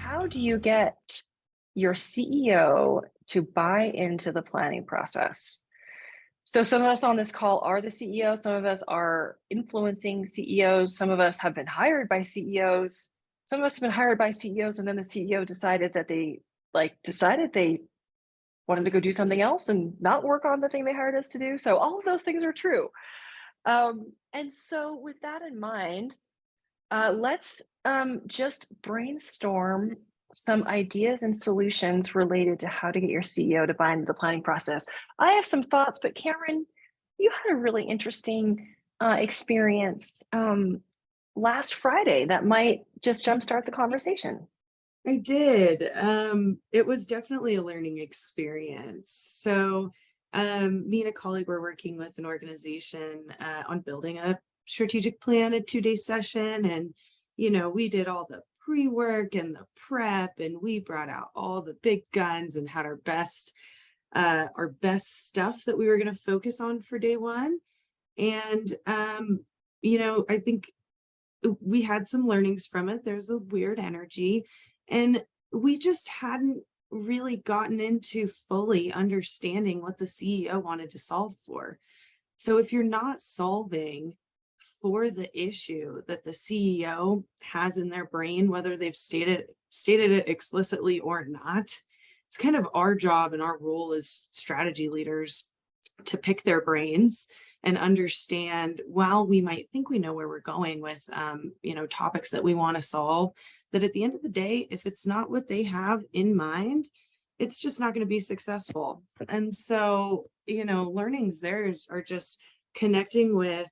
how do you get your CEO to buy into the planning process? So some of us on this call are the CEO, some of us are influencing CEOs, some of us have been hired by CEOs, some of us have been hired by CEOs, and then the CEO decided that they wanted to go do something else and not work on the thing they hired us to do. So all of those things are true. And so with that in mind, let's just brainstorm some ideas and solutions related to how to get your CEO to buy into the planning process. I have some thoughts, but Cameron, you had a really interesting experience last Friday that might just jumpstart the conversation. I did. It was definitely a learning experience. So, me and a colleague were working with an organization on building a strategic plan, a 2-day session. And, we did all the pre-work and the prep, and we brought out all the big guns and had our best stuff that we were going to focus on for day one. And, I think we had some learnings from it. There's a weird energy, and we just hadn't really gotten into fully understanding what the CEO wanted to solve for. So if you're not solving for the issue that the CEO has in their brain, whether they've stated it explicitly or not, it's kind of our job and our role as strategy leaders to pick their brains and understand, while we might think we know where we're going with topics that we want to solve, that at the end of the day, if it's not what they have in mind, it's just not going to be successful. And so, learnings there are just connecting with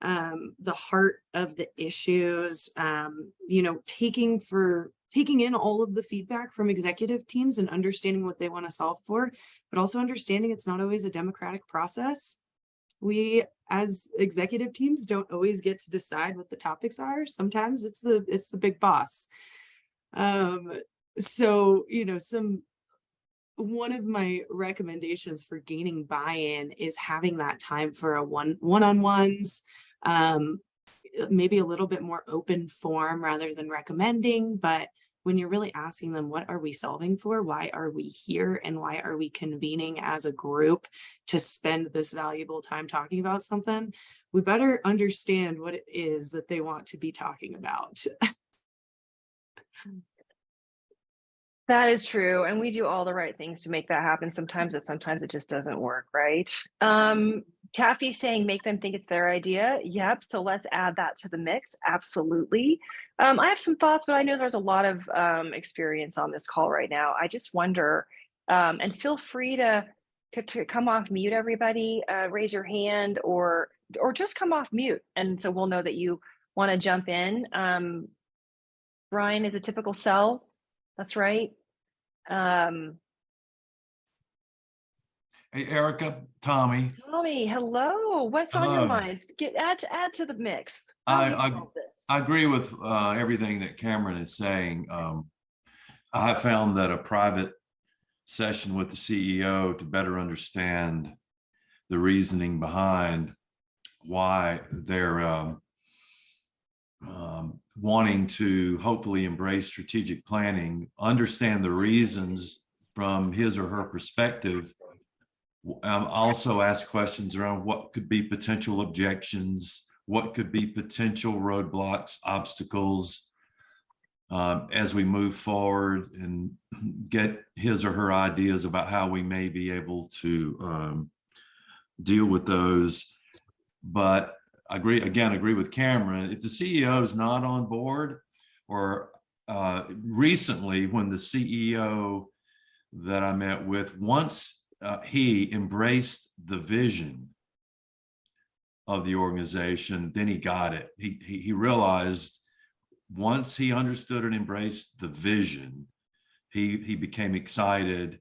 the heart of the issues, taking in all of the feedback from executive teams and understanding what they want to solve for, but also understanding it's not always a democratic process. We as executive teams don't always get to decide what the topics are. Sometimes it's the big boss. One of my recommendations for gaining buy-in is having that time for a one-on-ones, maybe a little bit more open form rather than recommending. But when you're really asking them, what are we solving for? Why are we here? And why are we convening as a group to spend this valuable time talking about something? We better understand what it is that they want to be talking about. That is true. And we do all the right things to make that happen. Sometimes it just doesn't work, right? Taffy's saying make them think it's their idea. Yep. So let's add that to the mix. Absolutely. I have some thoughts, but I know there's a lot of experience on this call right now. I just wonder, and feel free to come off mute, everybody, raise your hand or just come off mute. And so we'll know that you want to jump in. Brian is a typical cell. That's right. Hey, Erica, Tommy. Tommy, hello. What's on your mind? Add to the mix. How do you solve this? I agree with everything that Cameron is saying. I found that a private session with the CEO to better understand the reasoning behind why they're wanting to hopefully embrace strategic planning, understand the reasons from his or her perspective. Also ask questions around what could be potential objections, what could be potential roadblocks, obstacles as we move forward, and get his or her ideas about how we may be able to deal with those. But I agree with Cameron. If the CEO is not on board, or recently when the CEO that I met with, once he embraced the vision of the organization, then he got it. He realized once he understood and embraced the vision, he became excited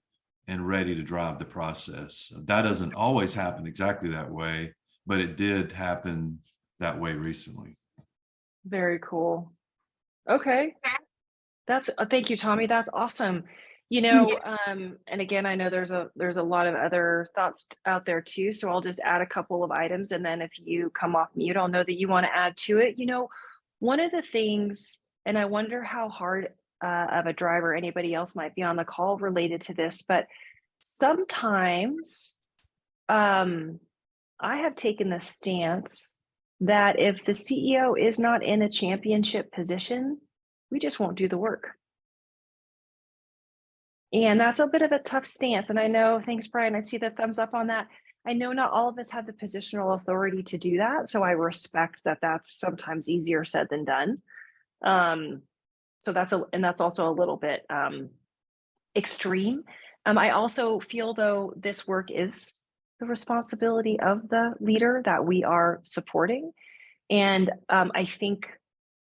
and ready to drive the process. That doesn't always happen exactly that way, but it did happen that way recently. Very cool. Okay. Thank you, Tommy. That's awesome. And again, I know there's a lot of other thoughts out there too. So I'll just add a couple of items. And then if you come off mute, I'll know that you want to add to it. One of the things, and I wonder how hard of a driver, anybody else might be on the call related to this, but sometimes I have taken the stance that if the CEO is not in a championship position, we just won't do the work. And that's a bit of a tough stance. And I know, thanks, Brian. I see the thumbs up on that. I know not all of us have the positional authority to do that. So I respect that that's sometimes easier said than done. So that's also a little bit extreme. I also feel though this work is the responsibility of the leader that we are supporting. And I think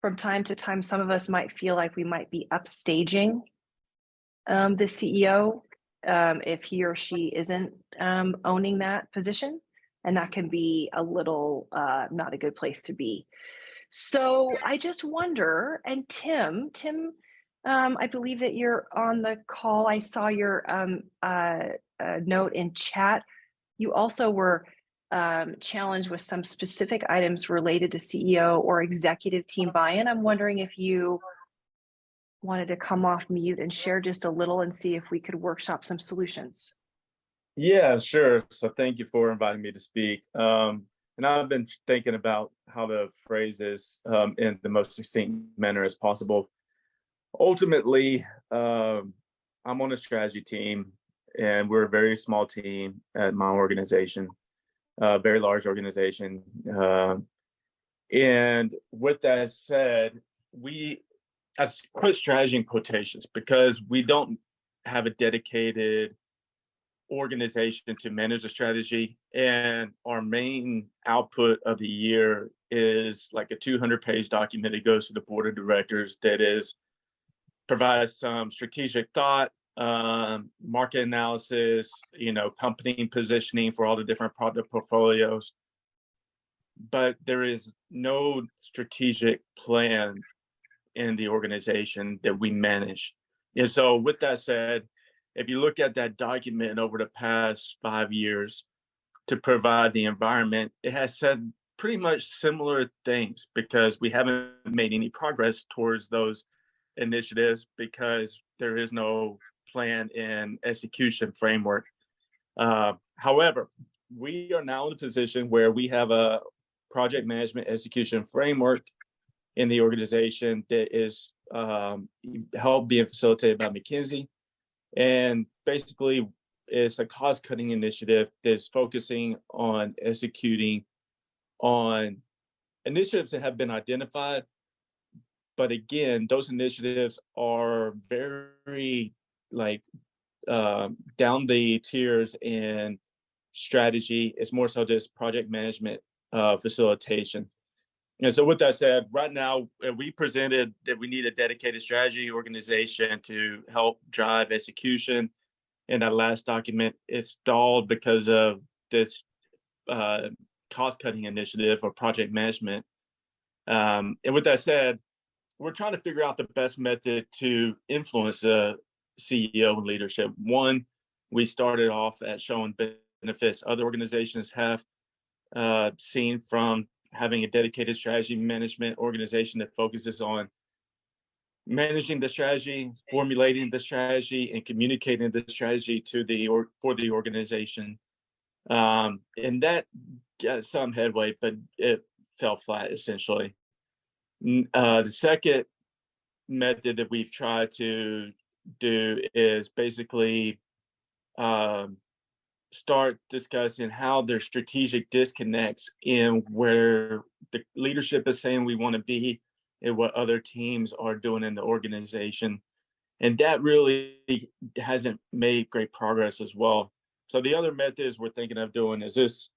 from time to time, some of us might feel like we might be upstaging the CEO if he or she isn't owning that position. And that can be a little not a good place to be. So I just wonder, and Tim, I believe that you're on the call. I saw your note in chat. You also were challenged with some specific items related to CEO or executive team buy-in. I'm wondering if you wanted to come off mute and share just a little and see if we could workshop some solutions. Yeah, sure. So thank you for inviting me to speak. And I've been thinking about how to phrase this in the most succinct manner as possible. Ultimately, I'm on a strategy team, and we're a very small team at my organization, a very large organization. And with that said, I put strategy in quotations because we don't have a dedicated organization to manage the strategy, and our main output of the year is like a 200-page document that goes to the board of directors that provides some strategic thought, market analysis, company positioning for all the different product portfolios, but there is no strategic plan in the organization that we manage. And so with that said, if you look at that document over the past 5 years to provide the environment, it has said pretty much similar things because we haven't made any progress towards those initiatives because there is no plan and execution framework. However, we are now in a position where we have a project management execution framework in the organization that is helped being facilitated by McKinsey. And basically, it's a cost-cutting initiative that's focusing on executing on initiatives that have been identified. But again, those initiatives are very down the tiers in strategy. It's more so just project management facilitation. And so with that said, right now, we presented that we need a dedicated strategy organization to help drive execution. And that last document is stalled because of this cost-cutting initiative or project management. And with that said, we're trying to figure out the best method to influence the CEO and leadership. One, we started off at showing benefits other organizations have seen from having a dedicated strategy management organization that focuses on managing the strategy, formulating the strategy, and communicating the strategy for the organization. And that got some headway, but it fell flat essentially. The second method that we've tried to do is basically start discussing how there's strategic disconnects in where the leadership is saying we want to be and what other teams are doing in the organization. And that really hasn't made great progress as well. So the other methods we're thinking of doing is this.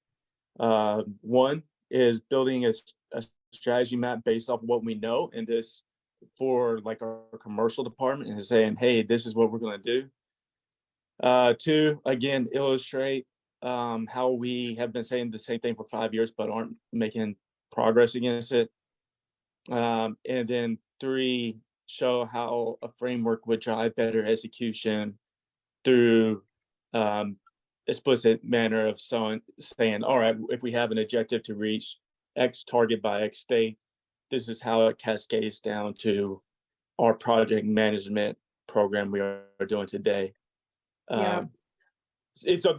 One is building a strategy map based off what we know, and this for like our commercial department, and saying, hey, this is what we're going to do. Two, again, illustrate how we have been saying the same thing for 5 years, but aren't making progress against it. And then three, show how a framework would drive better execution through explicit manner of saying, all right, if we have an objective to reach X target by X date, this is how it cascades down to our project management program we are doing today. Yeah. So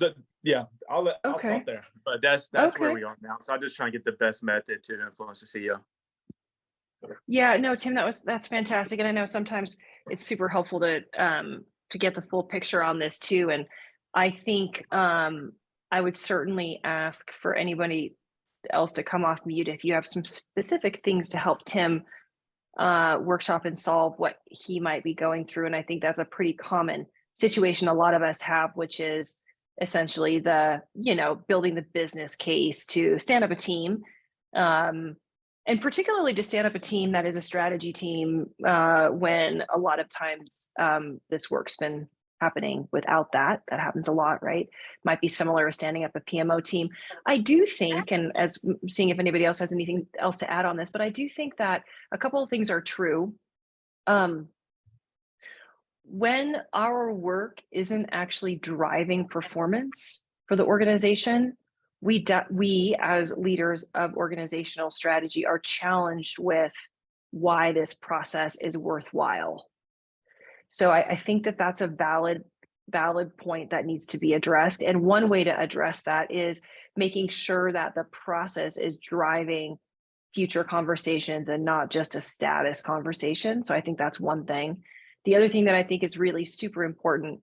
I'll Okay. stop there, but that's Okay. where we are now. So I'm just trying to get the best method to influence the CEO. Yeah, no, Tim, that's fantastic. And I know sometimes it's super helpful to get the full picture on this too. And I think I would certainly ask for anybody else to come off mute if you have some specific things to help Tim workshop and solve what he might be going through. And I think that's a pretty common situation a lot of us have, which is essentially building the business case to stand up a team. And particularly to stand up a team that is a strategy team when a lot of times this work's been happening without that. That happens a lot, right? Might be similar to standing up a PMO team. I do think, and as seeing if anybody else has anything else to add on this, but I do think that a couple of things are true. When our work isn't actually driving performance for the organization, we as leaders of organizational strategy are challenged with why this process is worthwhile. So I think that that's a valid point that needs to be addressed. And one way to address that is making sure that the process is driving future conversations and not just a status conversation. So I think that's one thing. The other thing that I think is really super important,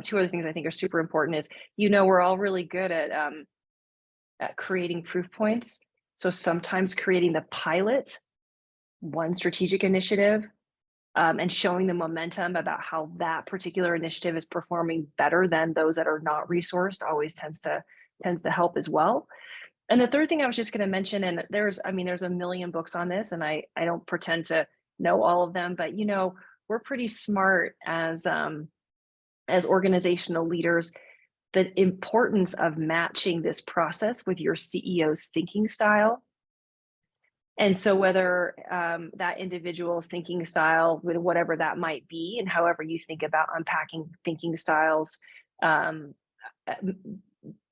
two other things I think are super important is, we're all really good at creating proof points. So sometimes creating the pilot, one strategic initiative, and showing the momentum about how that particular initiative is performing better than those that are not resourced always tends to help as well. And the third thing I was just going to mention, and there's a million books on this, and I don't pretend to know all of them, but we're pretty smart as organizational leaders. The importance of matching this process with your CEO's thinking style. And so whether that individual's thinking style, whatever that might be, and however you think about unpacking thinking styles,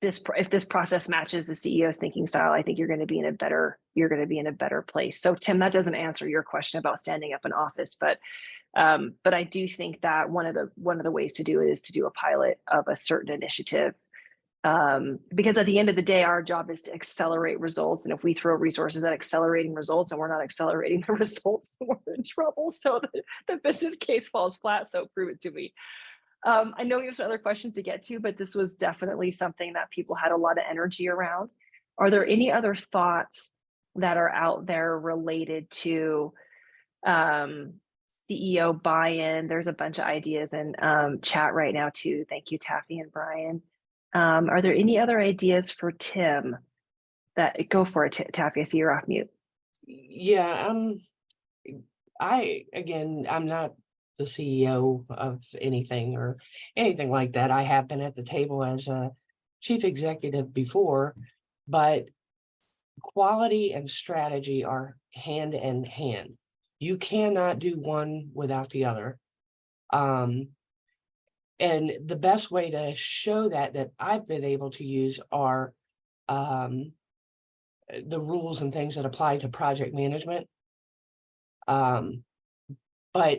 if this process matches the CEO's thinking style, I think you're going to be in a better place. So Tim, that doesn't answer your question about standing up an office, but I do think that one of the ways to do it is to do a pilot of a certain initiative. Because at the end of the day, our job is to accelerate results. And if we throw resources at accelerating results and we're not accelerating the results, we're in trouble. So the business case falls flat. So prove it to me. I know we have some other questions to get to, but this was definitely something that people had a lot of energy around. Are there any other thoughts that are out there related to CEO buy-in? There's a bunch of ideas in chat right now too. Thank you, Taffy and Brian. Are there any other ideas for Tim? Go for it, Taffy. I see you're off mute. Yeah, I'm not the CEO of anything or anything like that. I have been at the table as a chief executive before, but quality and strategy are hand in hand. You cannot do one without the other. And the best way to show that I've been able to use are the rules and things that apply to project management. But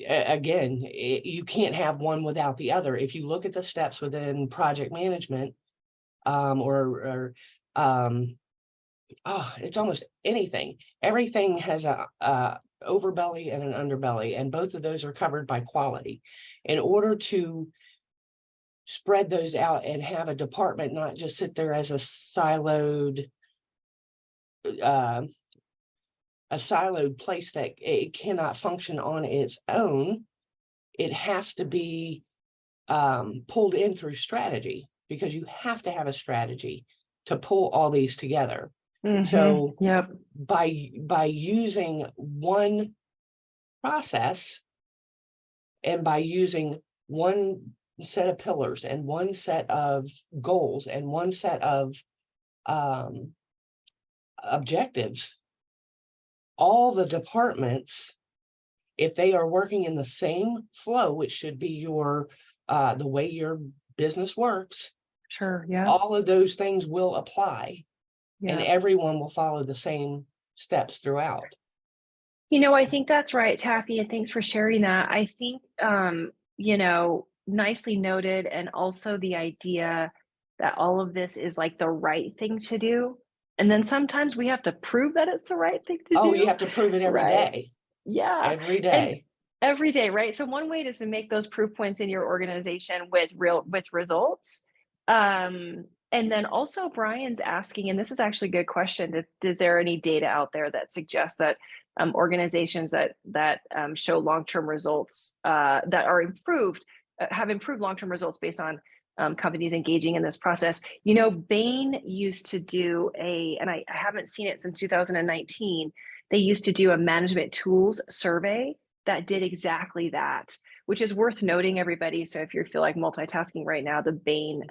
again, you can't have one without the other. If you look at the steps within project management, it's almost anything. Everything has a overbelly and an underbelly, and both of those are covered by quality. In order to spread those out and have a department not just sit there as a siloed place that it cannot function on its own, it has to be pulled in through strategy, because you have to have a strategy to pull all these together. Mm-hmm. So yep. by using one process and by using one set of pillars and one set of goals and one set of objectives, all the departments, if they are working in the same flow, which should be your the way your business works, sure, yeah, all of those things will apply. yeah. And everyone will follow the same steps throughout. I think that's right, Taffy, and thanks for sharing that. I think, nicely noted, and also the idea that all of this is like the right thing to do. And then sometimes we have to prove that it's the right thing to Oh, do, you have to prove it every right? day, Yeah. every And day. every day, right? So one way is to make those proof points in your organization with results. And then also Brian's asking, and this is actually a good question, is there any data out there that suggests that organizations that show long-term results that are improved, have improved long-term results based on companies engaging in this process? Bain used to do and I haven't seen it since 2019, they used to do a management tools survey that did exactly that, which is worth noting, everybody. So if you feel like multitasking right now, the Bain,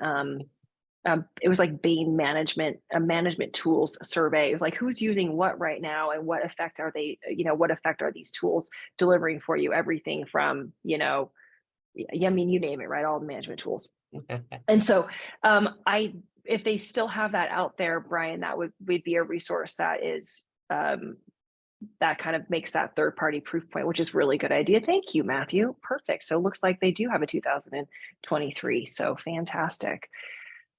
it was like Bain management tools survey. It was like, who's using what right now, and what effect are they, what effect are these tools delivering for you? Everything from, you name it, right? All the management tools. And so if they still have that out there, Brian, that would be a resource that is, that kind of makes that third party proof point, which is really good idea. Thank you, Matthew. Perfect. So it looks like they do have a 2023. So fantastic.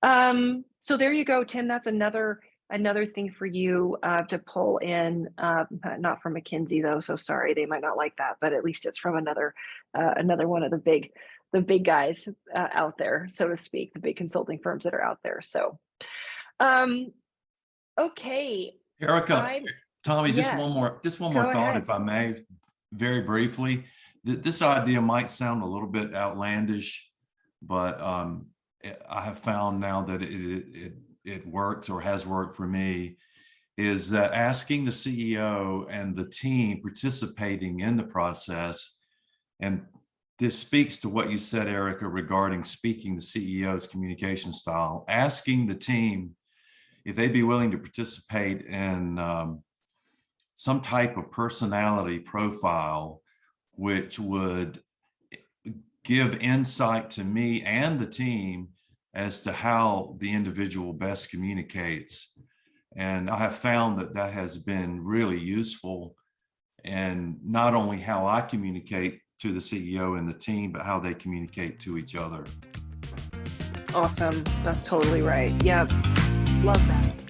So there you go, Tim. That's another thing for you to pull in, not from McKinsey though. So sorry, they might not like that, but at least it's from another one of the big guys out there, so to speak, the big consulting firms that are out there. So, okay. Erica, Tommy, just one Yes. more Go thought, ahead. if I may, very briefly. This idea might sound a little bit outlandish, but I have found now that it works, or has worked for me, is that asking the CEO and the team participating in the process, and this speaks to what you said, Erica, regarding speaking the CEO's communication style, asking the team if they'd be willing to participate in some type of personality profile, which would give insight to me and the team as to how the individual best communicates. And I have found that has been really useful, and not only how I communicate to the CEO and the team, but how they communicate to each other. Awesome. That's totally right. Yeah. Love that.